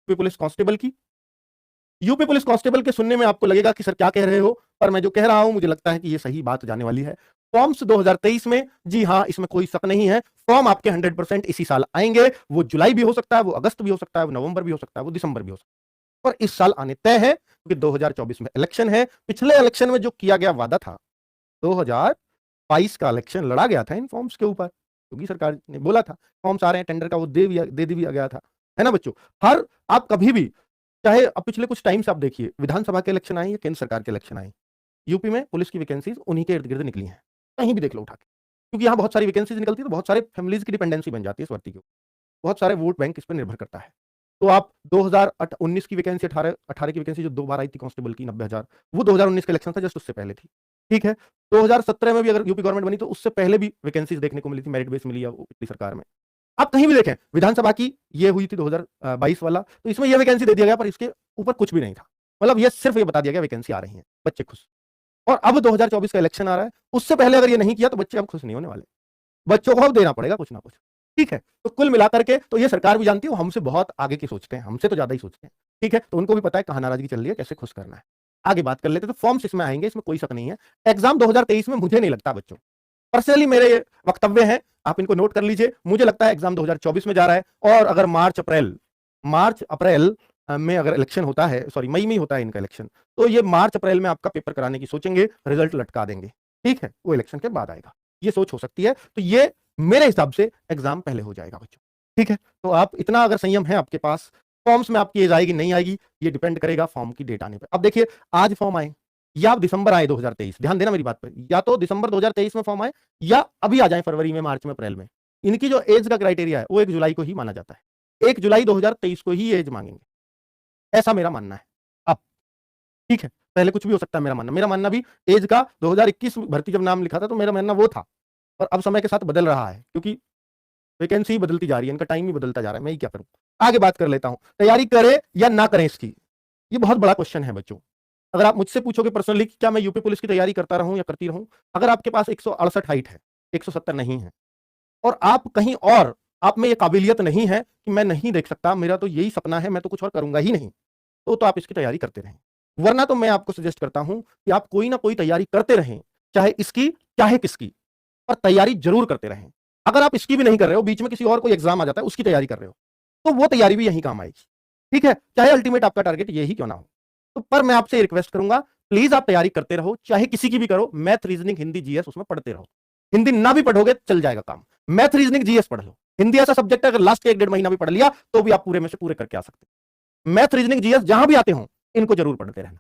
UP police constable की। UP police constable के सुनने में आपको लगेगा कि सर क्या कह रहे हो, पर मैं जो कह रहा हूं मुझे लगता है कि ये सही बात जाने वाली है। फॉर्म्स 2023 में, जी हां, इसमें कोई शक नहीं है, फॉर्म आपके 100% इसी साल आएंगे। वो जुलाई भी हो सकता है, वो अगस्त भी हो सकता है, वो नवंबर भी हो सकता है, वो दिसंबर भी हो सकता है, और इस साल आने तय है क्योंकि 2024 में इलेक्शन है। पिछले इलेक्शन में जो किया गया वादा था, 2022 का इलेक्शन लड़ा गया था इन फॉर्म्स के ऊपर, योगी सरकार ने बोला था फॉर्म्स आ रहे हैं, टेंडर का वो दे दिया गया था, है ना बच्चों। हर आप कभी भी, चाहे अब पिछले कुछ टाइम से आप देखिए, विधानसभा के इलेक्शन आए या केंद्र सरकार के इलेक्शन आए, यूपी में पुलिस की वैकेंसीज उन्हीं के इर्द गिर्द निकली हैं, कहीं भी देख लो उठा के, क्योंकि यहाँ बहुत सारी वैकेंसीज निकलती है तो बहुत सारे फैमिलीज की डिपेंडेंसी बन जाती है इस भर्ती के ऊपर, बहुत सारे वोट बैंक इस पर निर्भर करता है। तो आप 2019 की वैकेंसी, 18 की वैकेंसी जो 2 बार आई थी कांस्टेबल की 90,000, वो 2019 का इलेक्शन था, जस्ट उससे पहले थी, ठीक है। 2017 में भी अगर यूपी गवर्नमेंट बनी तो उससे पहले भी वैकेंसीज देखने को मिली थी, मेरिट बेस मिली है पिछली सरकार में। आप कहीं भी देखें, विधानसभा की ये हुई थी 2022 वाला, तो इसमें ये वैकेंसी दे दिया गया, पर इसके ऊपर कुछ भी नहीं था, मतलब ये सिर्फ ये बता दिया गया वैकेंसी आ रही है, बच्चे खुश। और अब 2024 का इलेक्शन आ रहा है, उससे पहले अगर ये नहीं किया तो बच्चे अब खुश नहीं होने वाले, बच्चों को अब देना पड़ेगा कुछ ना कुछ, ठीक है। तो कुल मिलाकर के तो ये सरकार भी जानती है, हमसे बहुत आगे की सोचते हैं, हमसे तो ज्यादा ही सोचते हैं, ठीक है। तो उनको भी पता है कहां नाराजगी चल रही है, कैसे खुश करना है। आगे बात कर लेते हैं, तो फॉर्म्स इसमें आएंगे, इसमें कोई शक नहीं है। एग्जाम 2023 में मुझे नहीं लगता बच्चों, पर्सनली मेरे वक्तव्य हैं, आप इनको नोट कर लीजिए, मुझे लगता है एग्जाम 2024 में जा रहा है। और अगर मार्च अप्रैल में अगर इलेक्शन होता है, सॉरी मई में होता है इनका इलेक्शन, तो ये मार्च अप्रैल में आपका पेपर कराने की सोचेंगे, रिजल्ट लटका देंगे, ठीक है, वो इलेक्शन के बाद आएगा, ये सोच हो सकती है। तो ये मेरे हिसाब से एग्जाम पहले हो जाएगा बच्चों, ठीक है। तो आप इतना अगर संयम है आपके पास, फॉर्म्स में आपकी एज आएगी नहीं आएगी ये डिपेंड करेगा फॉर्म की डेट आने पर। अब देखिए, आज फॉर्म आए या अब दिसंबर आए 2023, ध्यान देना मेरी बात पर, या तो दिसंबर 2023 में फॉर्म आए या अभी आ जाए फरवरी में, मार्च में, अप्रैल में, इनकी जो एज का क्राइटेरिया है वो 1 जुलाई को ही माना जाता है, 1 जुलाई 2023 को ही एज मांगेंगे, ऐसा मेरा मानना है। अब ठीक है, पहले कुछ भी हो सकता है, मेरा मानना भी एज का 2021 भर्ती जब नाम लिखा था तो मेरा मानना वो था, और अब समय के साथ बदल रहा है क्योंकि वैकेंसी ही बदलती जा रही है, इनका टाइम ही बदलता जा रहा है, मैं ही क्या करूं। आगे बात कर लेता हूं, तैयारी करें या ना करें इसकी, ये बहुत बड़ा क्वेश्चन है बच्चों। अगर आप मुझसे पूछोगे पर्सनली कि क्या मैं यूपी पुलिस की तैयारी करता रहूं या करती रहूं, अगर आपके पास 168 हाइट है, 170 नहीं है, और आप कहीं और, आप में ये काबिलियत नहीं है कि मैं नहीं देख सकता, मेरा तो यही सपना है, मैं तो कुछ और करूंगा ही नहीं, तो आप इसकी तैयारी करते रहें। वरना तो मैं आपको सजेस्ट करता हूं कि आप कोई ना कोई तैयारी करते रहें, चाहे इसकी चाहे किसकी, पर तैयारी जरूर करते रहें। अगर आप इसकी भी नहीं कर रहे हो, बीच में किसी और कोई एग्जाम आ जाता है उसकी तैयारी कर रहे हो, तो वो तैयारी भी यही काम आएगी, ठीक है, चाहे अल्टीमेट आपका टारगेट यही क्यों ना हो। तो पर मैं आपसे रिक्वेस्ट करूंगा, प्लीज आप तैयारी करते रहो, चाहे किसी की भी करो, मैथ, रीजनिंग, हिंदी, जीएस उसमें पढ़ते रहो। हिंदी ना भी पढ़ोगे चल जाएगा काम, मैथ, रीजनिंग, जीएस पढ़ लो। हिंदी ऐसा सब्जेक्ट है अगर लास्ट के 1-1.5 महीना भी पढ़ लिया तो भी आप पूरे में से पूरे करके आ सकते हैं। मैथ, रीजनिंग, जीएस जहां भी आते हो इनको जरूर पढ़ते रहना,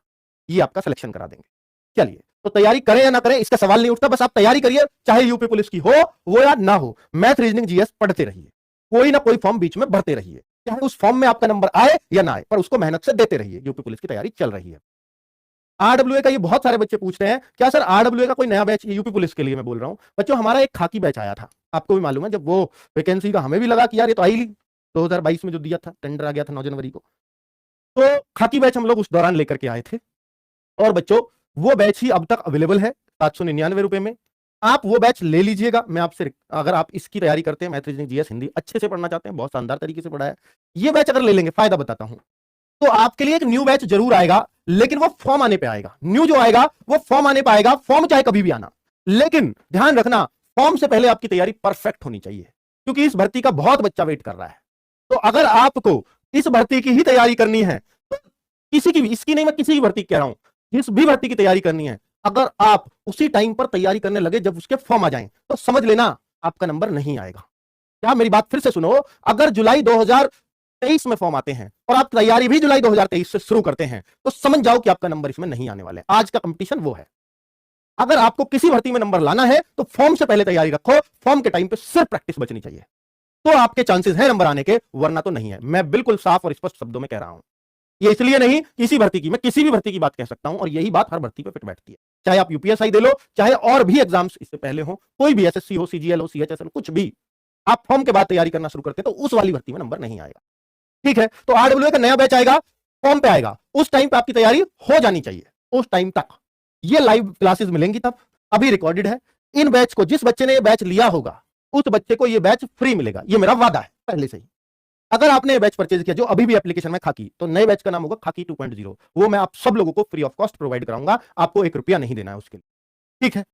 ये आपका सिलेक्शन करा देंगे। चलिए, तो तैयारी करें या ना करें इसका सवाल नहीं उठता, बस आप तैयारी करिए, चाहे यूपी पुलिस की हो वो या ना हो, मैथ, रीजनिंग, जीएस पढ़ते रहिए, कोई ना कोई फॉर्म बीच में भरते रहिए, चाहे उस फॉर्म में आपका नंबर आए या ना आए, पर उसको मेहनत से देते रहिए, यूपी पुलिस की तैयारी चल रही है। आरडब्ल्यूए का ये बहुत सारे बच्चे पूछते हैं, क्या सर आरडब्ल्यूए का कोई नया बैच, यूपी पुलिस के लिए मैं बोल रहा हूं बच्चों, हमारा एक खाकी बैच आया था, आपको भी मालूम है, जब वो वैकेंसी का हमें भी लगा कि यार ये तो आई ली, 2022 में जो दिया था, टेंडर आ गया था 9 जनवरी को, तो खाकी बैच हम लोग उस दौरान लेकर के आए थे। और बच्चों वो बैच ही अब तक अवेलेबल है 799 में, आप वो बैच ले लीजिएगा। मैं आपसे, अगर आप इसकी तैयारी करते हैं, मैथ, रीजनिंग, जीएस, हिंदी अच्छे से पढ़ना चाहते हैं, बहुत शानदार तरीके से पढ़ा है, ये बैच अगर ले लेंगे, फायदा बताता हूं, तो आपके लिए एक न्यू बैच जरूर आएगा, लेकिन वो फॉर्म आने पे आएगा, न्यू जो आएगा वो फॉर्म आने पे आएगा, फॉर्म चाहे कभी भी आना, लेकिन ध्यान रखना फॉर्म से पहले आपकी तैयारी परफेक्ट होनी चाहिए, क्योंकि इस भर्ती का बहुत बच्चा वेट कर रहा है। तो अगर आपको इस भर्ती की ही तैयारी करनी है, तो किसी की भी, इसकी नहीं, मैं किसी की भर्ती कह रहा हूं, जिस भी भर्ती की तैयारी करनी है, अगर आप उसी टाइम पर तैयारी करने लगे जब उसके फॉर्म आ जाएं, तो समझ लेना आपका नंबर नहीं आएगा। क्या मेरी बात फिर से सुनो, अगर जुलाई 2023 में फॉर्म आते हैं और आप तैयारी भी जुलाई 2023 से शुरू करते हैं, तो समझ जाओ कि आपका नंबर इसमें नहीं आने वाले। आज का कंपटीशन वो है, अगर आपको किसी भर्ती में नंबर लाना है तो फॉर्म से पहले तैयारी रखो, फॉर्म के टाइम पे सिर्फ प्रैक्टिस बचनी चाहिए, तो आपके चांसेस हैं नंबर आने के, वरना तो नहीं है। मैं बिल्कुल साफ और स्पष्ट शब्दों में कह रहा हूं, ये इसलिए नहीं किसी भर्ती की, मैं किसी भी भर्ती की बात कह सकता हूं, और यही बात हर भर्ती पे फिट बैठती है, चाहे आप यूपीएसआई दे लो, चाहे और भी एग्जाम्स इससे पहले हो, कोई भी एसएससी हो, सीजीएल हो, सीएचएसएल, कुछ भी, आप फॉर्म के बाद तैयारी करना शुरू करते हैं तो उस वाली भर्ती में नंबर नहीं आएगा, ठीक है। तो आरडब्ल्यूए का नया बैच आएगा, फॉर्म पे आएगा, उस टाइम पे आपकी तैयारी हो जानी चाहिए, उस टाइम तक ये लाइव क्लासेस मिलेंगी, तब अभी रिकॉर्डेड है। इन बैच को, जिस बच्चे ने ये बैच लिया होगा उस बच्चे को ये बैच फ्री मिलेगा, ये मेरा वादा है पहले से ही, अगर आपने ये बैच परचेज किया जो अभी भी एप्लीकेशन में खाकी, तो नए बैच का नाम होगा खाकी 2.0। वो मैं आप सब लोगों को फ्री ऑफ कॉस्ट प्रोवाइड कराऊंगा, आपको ₹1 नहीं देना है उसके लिए। ठीक है।